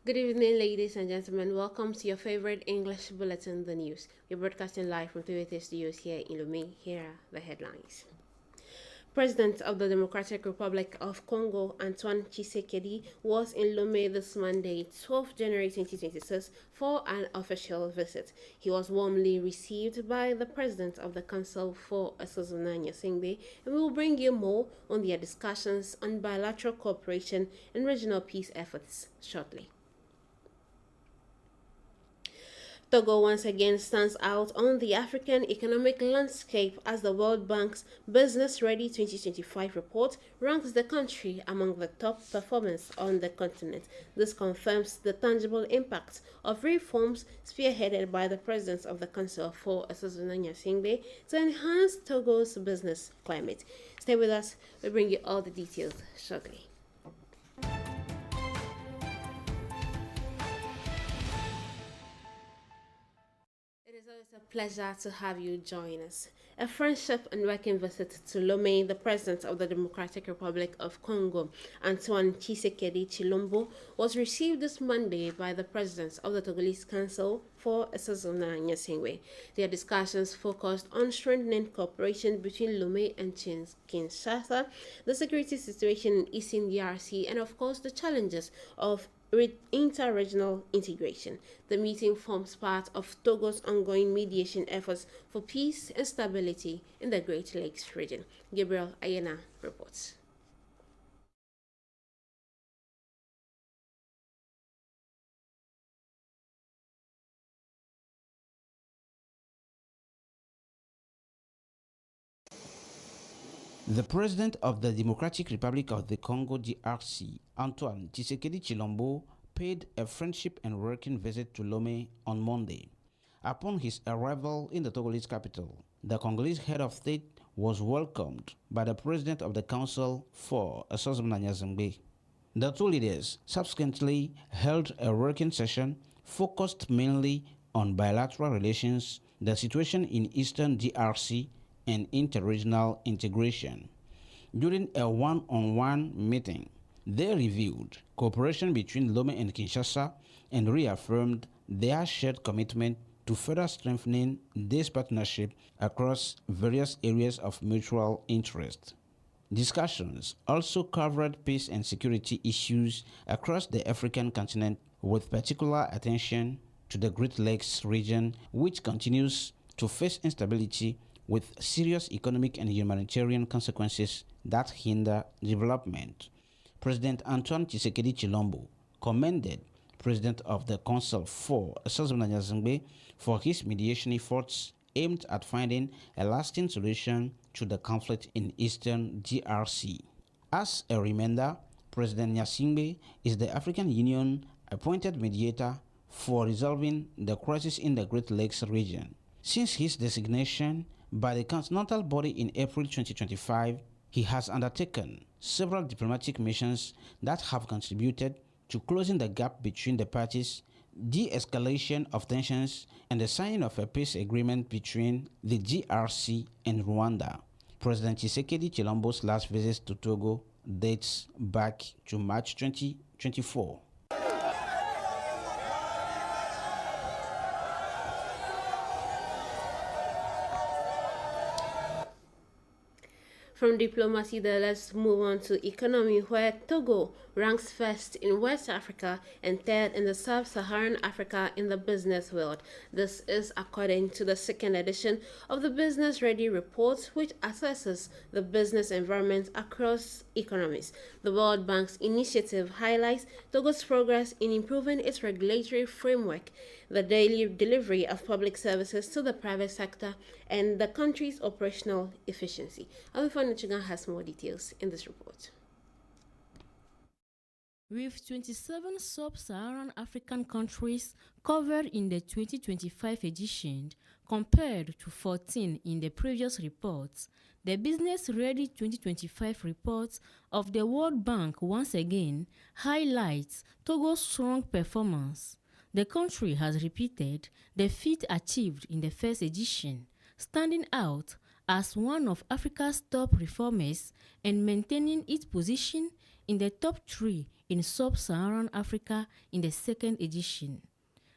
Good evening, ladies and gentlemen. Welcome to your favorite English bulletin, The News. We're broadcasting live from TVT studios here in Lomé. Here are the headlines. President of the Democratic Republic of Congo, Antoine Tshisekedi, was in Lomé this Monday, 12 January 2026, for an official visit. He was warmly received by the President of the Council for Asozuna Nyasingbe, and we will bring you more on their discussions on bilateral cooperation and regional peace efforts shortly. Togo once again stands out on the African economic landscape as the World Bank's Business Ready 2025 report ranks the country among the top performers on the continent. This confirms the tangible impact of reforms spearheaded by the President of the Council for Asozuna Nyasingbe to enhance Togo's business climate. Stay with us, we'll bring you all the details shortly. It is always a pleasure to have you join us. A friendship and working visit to Lomé, the President of the Democratic Republic of Congo, Antoine Tshisekedi Chilombo, was received this Monday by the President of the Togolese Council for Asozuna Nyasingbe. Their discussions focused on strengthening cooperation between Lomé and Kinshasa, the security situation in Eastern DRC, and of course the challenges of inter-regional integration. The meeting forms part of Togo's ongoing mediation efforts for peace and stability in the Great Lakes region. Gabriel Ayena reports. The President of the Democratic Republic of the Congo DRC, Antoine Tshisekedi Chilombo, paid a friendship and working visit to Lomé on Monday. Upon his arrival in the Togolese capital, the Congolese head of state was welcomed by the President of the Council for Asozuna Nyasingbe. The two leaders subsequently held a working session focused mainly on bilateral relations, the situation in Eastern DRC, and interregional integration. During a one-on-one meeting, they reviewed cooperation between Lomé and Kinshasa and reaffirmed their shared commitment to further strengthening this partnership across various areas of mutual interest. Discussions also covered peace and security issues across the African continent, with particular attention to the Great Lakes region, which continues to face instability with serious economic and humanitarian consequences that hinder development. President Antoine Tshisekedi Chilombo commended President of the Council for Asozuna Nyasingbe for his mediation efforts aimed at finding a lasting solution to the conflict in Eastern DRC. As a reminder, President Nyasingbe is the African Union appointed mediator for resolving the crisis in the Great Lakes region. Since his designation by the continental body in April 2025, he has undertaken several diplomatic missions that have contributed to closing the gap between the parties, de-escalation of tensions, and the signing of a peace agreement between the DRC and Rwanda. President Tshisekedi Chilombo's last visit to Togo dates back to March 2024. From diplomacy, let's move on to economy, where Togo ranks first in West Africa and third in the Sub-Saharan Africa in the business world. This is according to the second edition of the Business Ready report, which assesses the business environment across economies. The World Bank's initiative highlights Togo's progress in improving its regulatory framework, the daily delivery of public services to the private sector, and the country's operational efficiency. Alifan Chigan has more details in this report. With 27 sub-Saharan African countries covered in the 2025 edition, compared to 14 in the previous reports, the Business Ready 2025 report of the World Bank once again highlights Togo's strong performance. The country has repeated the feat achieved in the first edition, standing out as one of Africa's top reformers and maintaining its position in the top 3 in Sub-Saharan Africa in the second edition.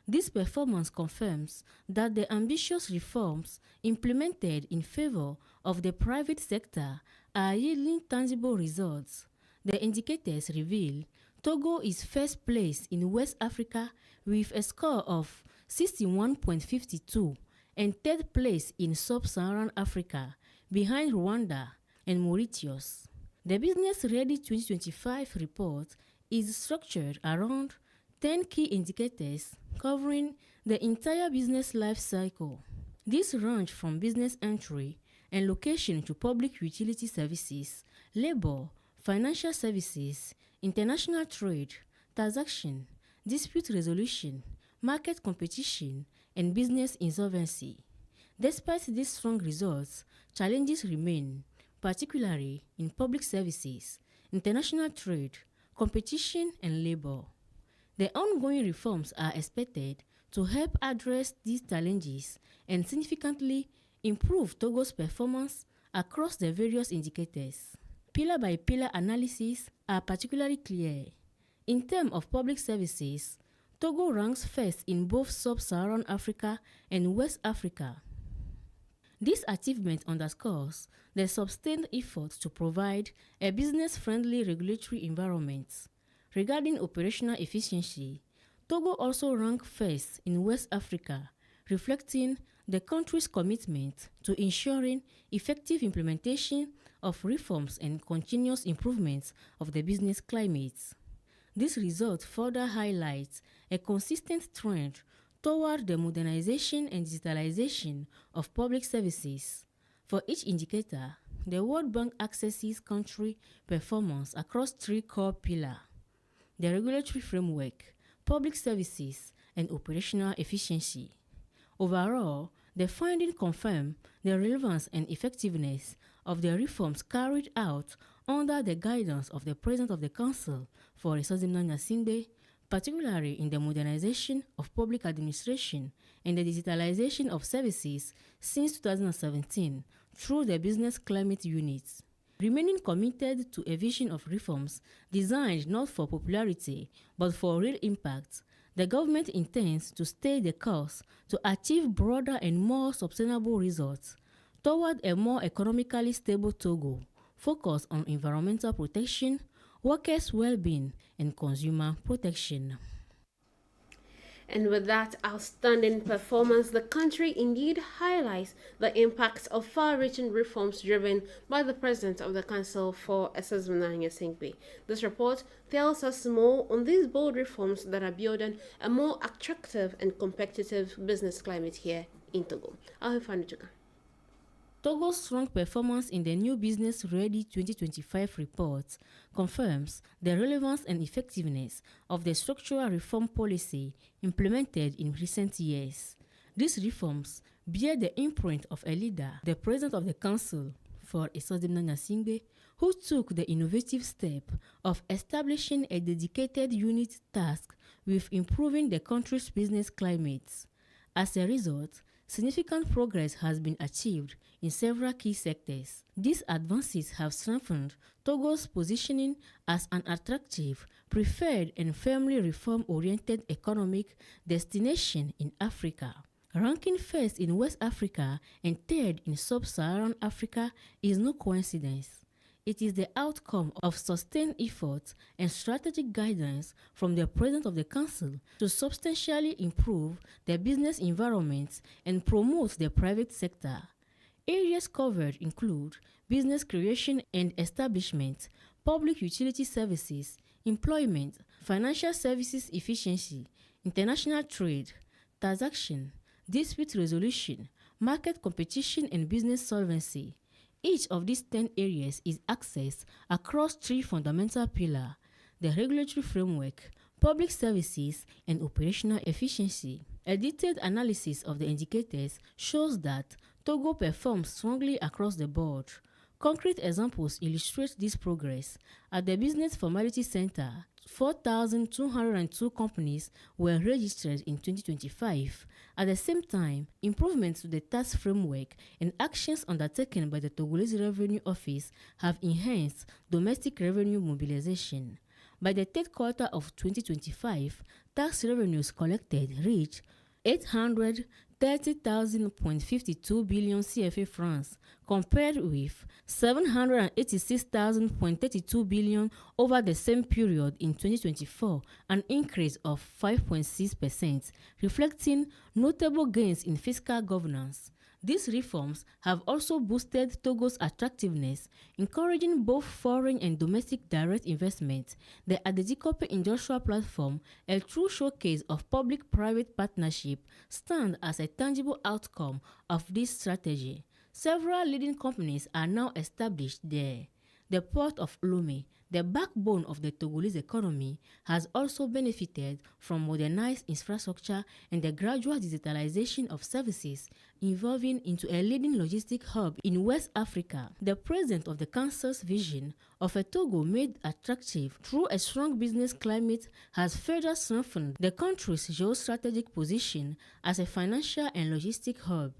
This performance confirms that the ambitious reforms implemented in favor of the private sector are yielding tangible results. The indicators reveal Togo is first place in West Africa with a score of 61.52 and third place in Sub-Saharan Africa behind Rwanda and Mauritius. The Business Ready 2025 report is structured around 10 key indicators covering the entire business life cycle. These range from business entry and location to public utility services, labor, financial services, international trade, transaction, dispute resolution, market competition, and business insolvency. Despite these strong results, challenges remain, particularly in public services, international trade, competition, and labor. The ongoing reforms are expected to help address these challenges and significantly improve Togo's performance across the various indicators. Pillar-by-pillar analyses are particularly clear. In terms of public services, Togo ranks first in both Sub-Saharan Africa and West Africa. This achievement underscores the sustained effort to provide a business-friendly regulatory environment. Regarding operational efficiency, Togo also ranks first in West Africa, reflecting the country's commitment to ensuring effective implementation of reforms and continuous improvements of the business climate. This result further highlights a consistent trend toward the modernization and digitalization of public services. For each indicator, the World Bank assesses country performance across three core pillars: the regulatory framework, public services, and operational efficiency. Overall, the findings confirm the relevance and effectiveness of the reforms carried out under the guidance of the President of the Council for Resourcement Gnassingbé, particularly in the modernization of public administration and the digitalization of services since 2017 through the Business Climate Unit. Remaining committed to a vision of reforms designed not for popularity but for real impact, the government intends to stay the course to achieve broader and more sustainable results toward a more economically stable Togo, focused on environmental protection, workers' well-being, and consumer protection. And with that outstanding performance, the country indeed highlights the impact of far-reaching reforms driven by the President of the Council for Resourcement Gnassingbé. This report tells us more on these bold reforms that are building a more attractive and competitive business climate here in Togo. I'll have fun. Togo's strong performance in the new Business Ready 2025 report confirms the relevance and effectiveness of the structural reform policy implemented in recent years. These reforms bear the imprint of a leader, the President of the Council for Resourcement Gnassingbé, who took the innovative step of establishing a dedicated unit tasked with improving the country's business climate. As a result, significant progress has been achieved in several key sectors. These advances have strengthened Togo's positioning as an attractive, preferred, and firmly reform-oriented economic destination in Africa. Ranking first in West Africa and third in Sub-Saharan Africa is no coincidence. It is the outcome of sustained efforts and strategic guidance from the President of the Council to substantially improve the business environment and promote the private sector. Areas covered include business creation and establishment, public utility services, employment, financial services efficiency, international trade, transaction, dispute resolution, market competition, and business solvency. Each of these 10 areas is accessed across three fundamental pillars: the regulatory framework, public services, and operational efficiency. A detailed analysis of the indicators shows that Togo performs strongly across the board. Concrete examples illustrate this progress. At the Business Formality Center, 4,202 companies were registered in 2025. At the same time, improvements to the tax framework and actions undertaken by the Togolaise Revenue Office have enhanced domestic revenue mobilization. By the third quarter of 2025, tax revenues collected reached 830,000.52 billion CFA francs, compared with 786,000.32 billion over the same period in 2024, an increase of 5.6%, reflecting notable gains in fiscal governance. These reforms have also boosted Togo's attractiveness, encouraging both foreign and domestic direct investment. The Adejekope Industrial Platform, a true showcase of public-private partnership, stands as a tangible outcome of this strategy. Several leading companies are now established there. The port of Lomé, the backbone of the Togolese economy, has also benefited from modernized infrastructure and the gradual digitalization of services, evolving into a leading logistic hub in West Africa. The president of the Council's vision of a Togo made attractive through a strong business climate has further strengthened the country's geostrategic position as a financial and logistic hub.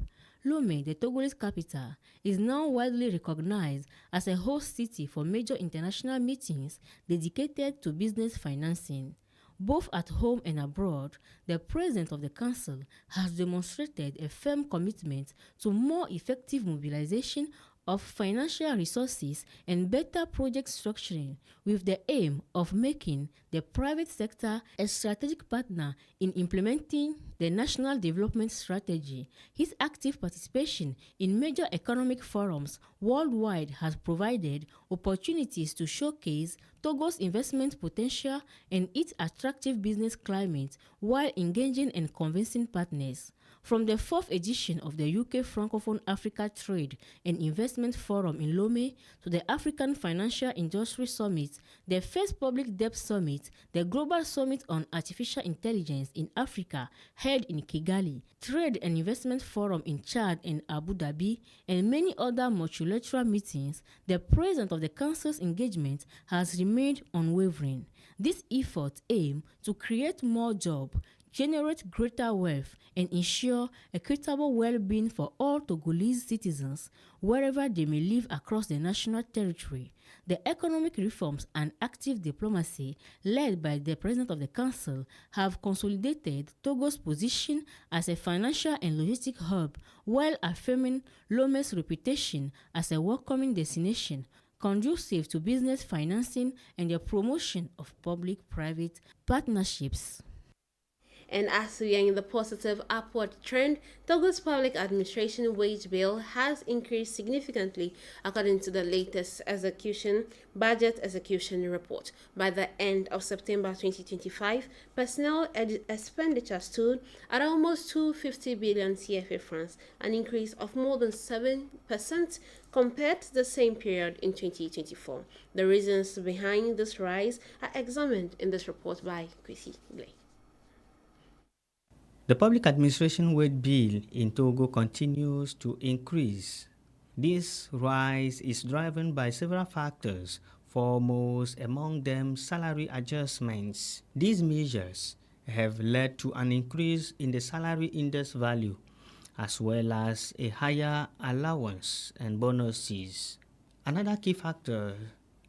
Lomé, the Togolese capital, is now widely recognized as a host city for major international meetings dedicated to business financing. Both at home and abroad, the President of the Council has demonstrated a firm commitment to more effective mobilization of financial resources and better project structuring, with the aim of making the private sector a strategic partner in implementing the national development strategy. His active participation in major economic forums worldwide has provided opportunities to showcase Togo's investment potential and its attractive business climate while engaging and convincing partners. From the fourth edition of the UK Francophone Africa Trade and Investment Forum in Lomé to the African Financial Industry Summit, the first Public Debt Summit, the Global Summit on Artificial Intelligence in Africa held in Kigali, Trade and Investment Forum in Chad and Abu Dhabi, and many other multilateral meetings, the President of the Council's engagement has remained unwavering. This effort aims to create more jobs, generate greater wealth, and ensure equitable well-being for all Togolese citizens wherever they may live across the national territory. The economic reforms and active diplomacy led by the President of the Council have consolidated Togo's position as a financial and logistic hub while affirming Lomé's reputation as a welcoming destination conducive to business financing and the promotion of public-private partnerships. And as we are in the positive upward trend, Togo's public administration wage bill has increased significantly according to the latest budget execution report. By the end of September 2025, personnel expenditure stood at almost 250 billion CFA francs, an increase of more than 7% compared to the same period in 2024. The reasons behind this rise are examined in this report by Kwesi Blake. The public administration wage bill in Togo continues to increase. This rise is driven by several factors, foremost among them salary adjustments. These measures have led to an increase in the salary index value, as well as a higher allowance and bonuses. Another key factor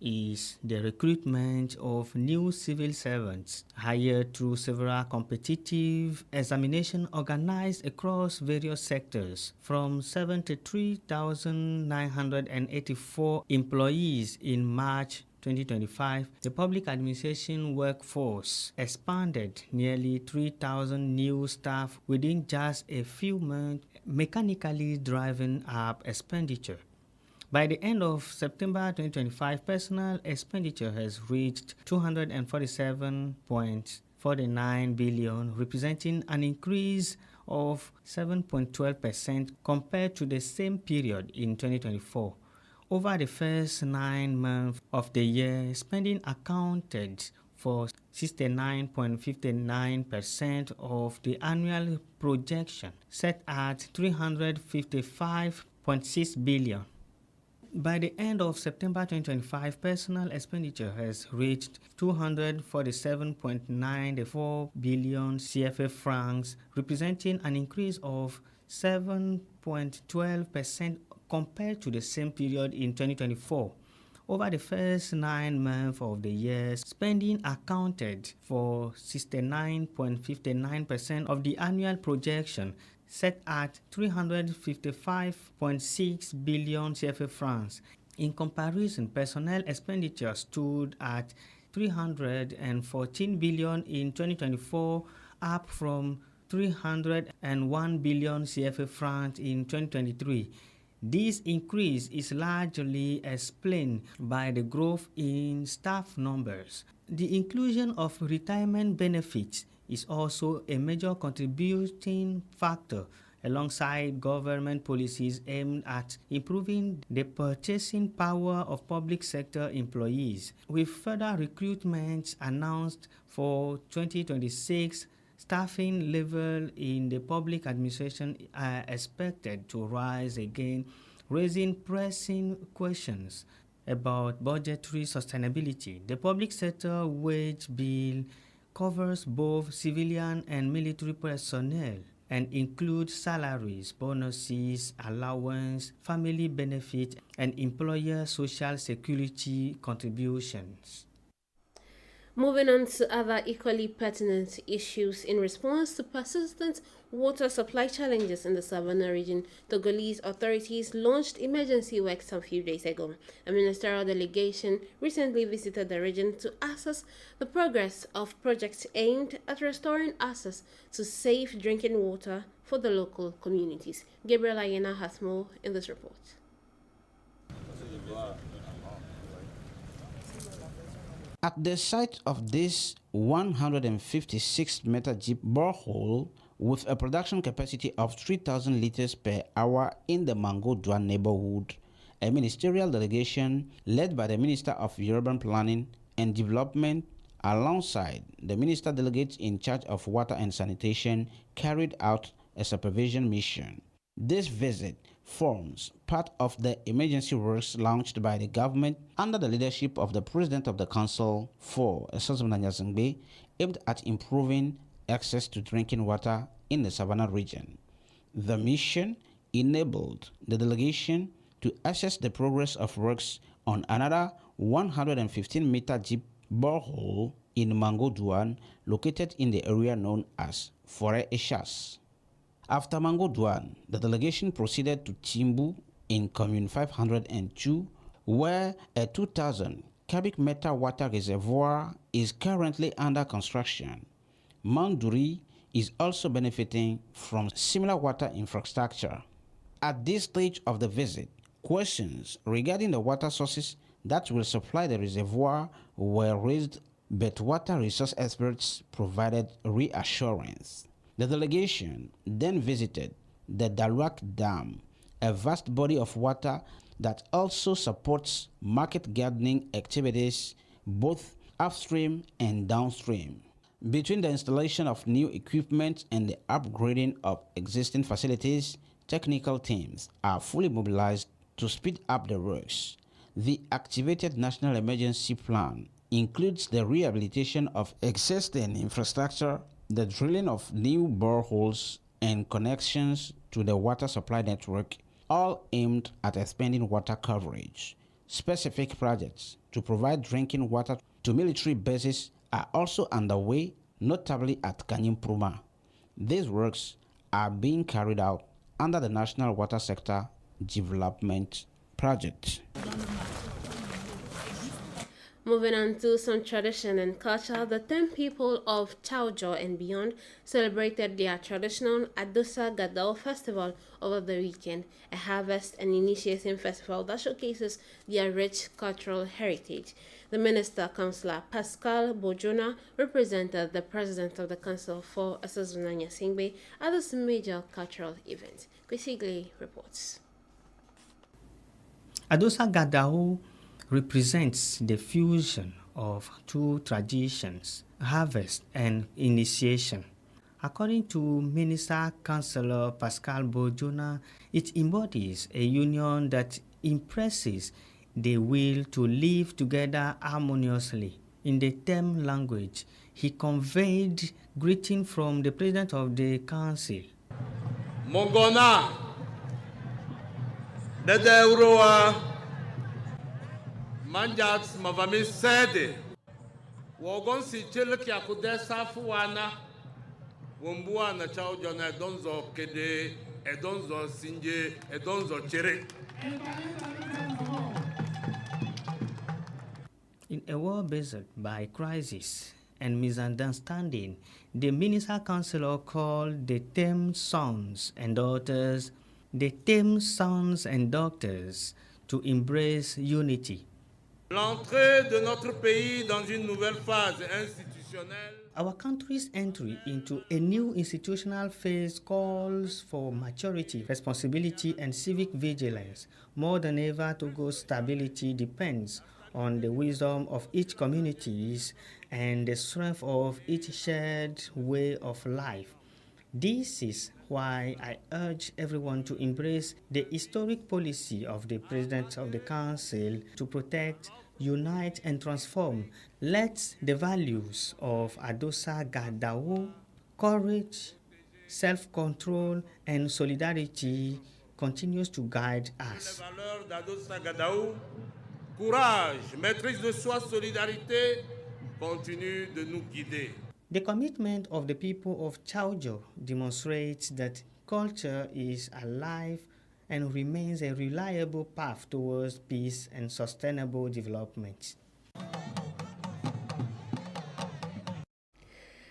is the recruitment of new civil servants hired through several competitive examinations organized across various sectors. From 73,984 employees in March 2025, the public administration workforce expanded nearly 3,000 new staff within just a few months, mechanically driving up expenditure. By the end of September 2025, personal expenditure has reached 247.49 billion, representing an increase of 7.12% compared to the same period in 2024. Over the first 9 months of the year, spending accounted for 69.59% of the annual projection, set at 355.6 billion. By the end of September 2025, personal expenditure has reached 247.94 billion CFA francs, representing an increase of 7.12% compared to the same period in 2024. Over the first 9 months of the year, spending accounted for 69.59% of the annual projection, set at 355.6 billion CFA francs. In comparison, personnel expenditure stood at 314 billion in 2024, up from 301 billion CFA francs in 2023. This increase is largely explained by the growth in staff numbers. The inclusion of retirement benefits is also a major contributing factor, alongside government policies aimed at improving the purchasing power of public sector employees. With further recruitments announced for 2026, staffing level in the public administration are expected to rise again, raising pressing questions about budgetary sustainability. The public sector wage bill covers both civilian and military personnel and includes salaries, bonuses, allowance, family benefit, and employer social security contributions. Moving on to other equally pertinent issues, in response to persistent water supply challenges in the Savannah region, Togolese authorities launched emergency works some few days ago. A ministerial delegation recently visited the region to assess the progress of projects aimed at restoring access to safe drinking water for the local communities. Gabriel Ayena has more in this report. At the site of this 156-meter deep borehole with a production capacity of 3,000 liters per hour in the Mango Duan neighborhood, a ministerial delegation led by the Minister of Urban Planning and Development alongside the minister delegates in charge of water and sanitation carried out a supervision mission. This visit forms part of the emergency works launched by the government under the leadership of the President of the Council for Esazunanyazengbe, aimed at improving access to drinking water in the Savannah region. The mission enabled the delegation to assess the progress of works on another 115-meter deep borehole in Mango Duan, located in the area known as Forêt Echas. After Mango Duan, the delegation proceeded to Timbu in Commune 502, where a 2,000 cubic meter water reservoir is currently under construction. Manduri is also benefiting from similar water infrastructure. At this stage of the visit, questions regarding the water sources that will supply the reservoir were raised, but water resource experts provided reassurance. The delegation then visited the Daluak Dam, a vast body of water that also supports market gardening activities both upstream and downstream. Between the installation of new equipment and the upgrading of existing facilities, technical teams are fully mobilized to speed up the works. The activated National Emergency Plan includes the rehabilitation of existing infrastructure, the drilling of new boreholes, and connections to the water supply network, all aimed at expanding water coverage. Specific projects to provide drinking water to military bases are also underway, notably at Kanyimpruma. These works are being carried out under the National Water Sector Development Project. Moving on to some tradition and culture, the 10 people of Taujo and beyond celebrated their traditional Adosa Gadao festival over the weekend, a harvest and initiation festival that showcases their rich cultural heritage. The Minister Councillor Pascal Bojona represented the President of the Council for Esazunanya Singbe at this major cultural event. Kwesigle reports. Adosa Gadao represents the fusion of two traditions, harvest and initiation. According to Minister Councillor Pascal Bojona, it embodies a union that impresses the will to live together harmoniously. In the Tem language, he conveyed greeting from the President of the Council. Mongona, Nede Uroa, Manjats mavami sede. Wogon si chele ki akude safu wana. Wombua na chao jona edonzo kede, edonzo sinje, edonzo chere. In a world based by crisis and misunderstanding, the Minister Councillor called the Thames sons and daughters to embrace unity. L'entrée de notre pays dans une nouvelle phase institutionnelle. Our country's entry into a new institutional phase calls for maturity, responsibility, and civic vigilance. More than ever, Togo's stability depends on the wisdom of each community and the strength of each shared way of life. This is why I urge everyone to embrace the historic policy of the President of the Council to protect, unite, and transform. Let the values of Adosa Gadawo, courage, self-control, and solidarity continues to guide us. Les valeurs d'Adosa Gadaou, courage, maîtrise de soi, solidarité, continuent de nous guider. The commitment of the people of Chaojo demonstrates that culture is alive and remains a reliable path towards peace and sustainable development.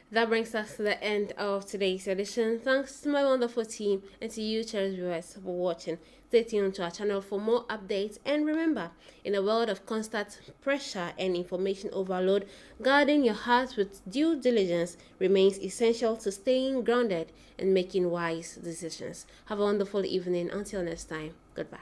That brings us to the end of today's edition. Thanks to my wonderful team and to you, cherished viewers, for watching. Stay tuned to our channel for more updates. And remember, in a world of constant pressure and information overload, guarding your heart with due diligence remains essential to staying grounded and making wise decisions. Have a wonderful evening. Until next time, goodbye.